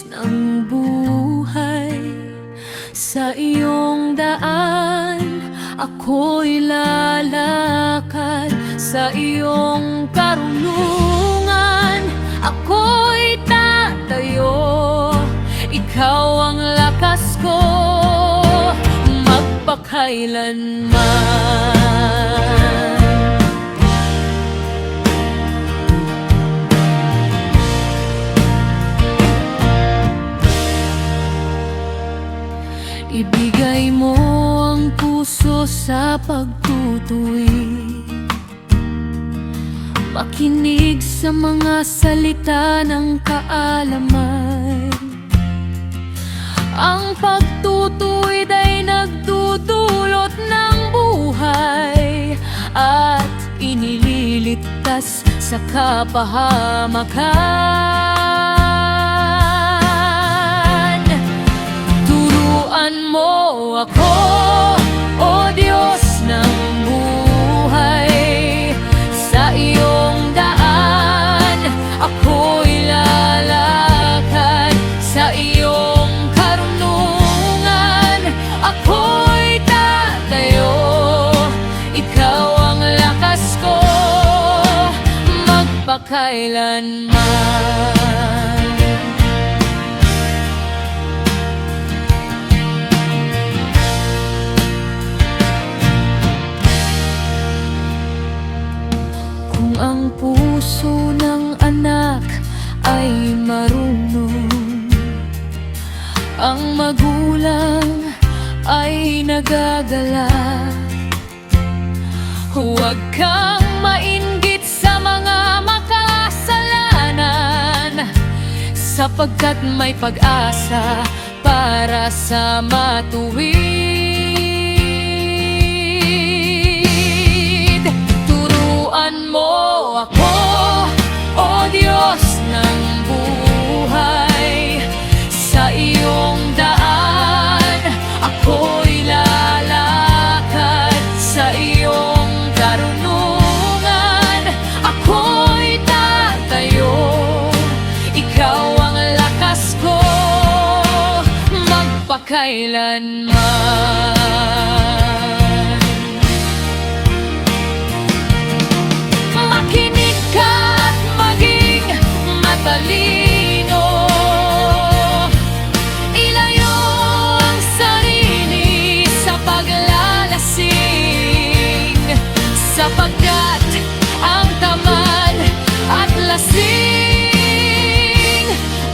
Diyos ng buhay. Sa iyong daan ako'y lalakad, sa iyong karunungan ako'y tatayo. Ikaw ang lakas ko magpakailanman. Ibigay mo ang puso sa pagtutuwid, makinig sa mga salita ng kaalaman. Ang pagtutuwid ay nagdudulot ng buhay at inililigtas sa kapahamakan. Turuan mo ako, O Diyos ng buhay, sa iyong daan ako'y lalakad, sa iyong karunungan ako'y tatayo. Ikaw ang lakas ko magpakailanman. Kung ang puso ng anak ay marunong, ang magulang ay nagagalak, huwag kang mainggit sa mga makasalanan, sapagkat may pag-asa para sa matuwid. Turuan mo ako, O Diyos ng buhay, sa iyong daan ako'y lalakad, sa iyong karunungan ako'y tatayo. Ikaw ang lakas ko magpakailanman. Makinig ka't maging matalino, ilayo ang sarili sa paglalasing, sapagkat ang tamad at lasing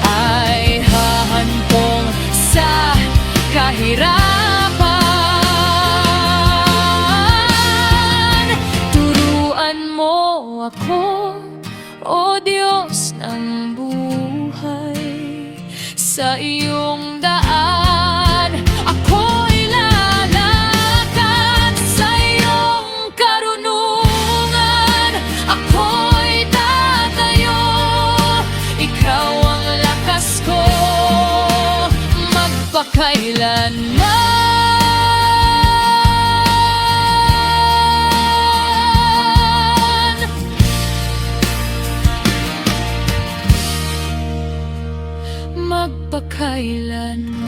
ay hahantong sa kahirapan. Turuan mo ako, O Diyos ng buhay, sa iyong daan ako'y lalakad, sa iyong karunungan ako'y tatayo. Ikaw ang lakas ko magpakailanman. Magpakailanman.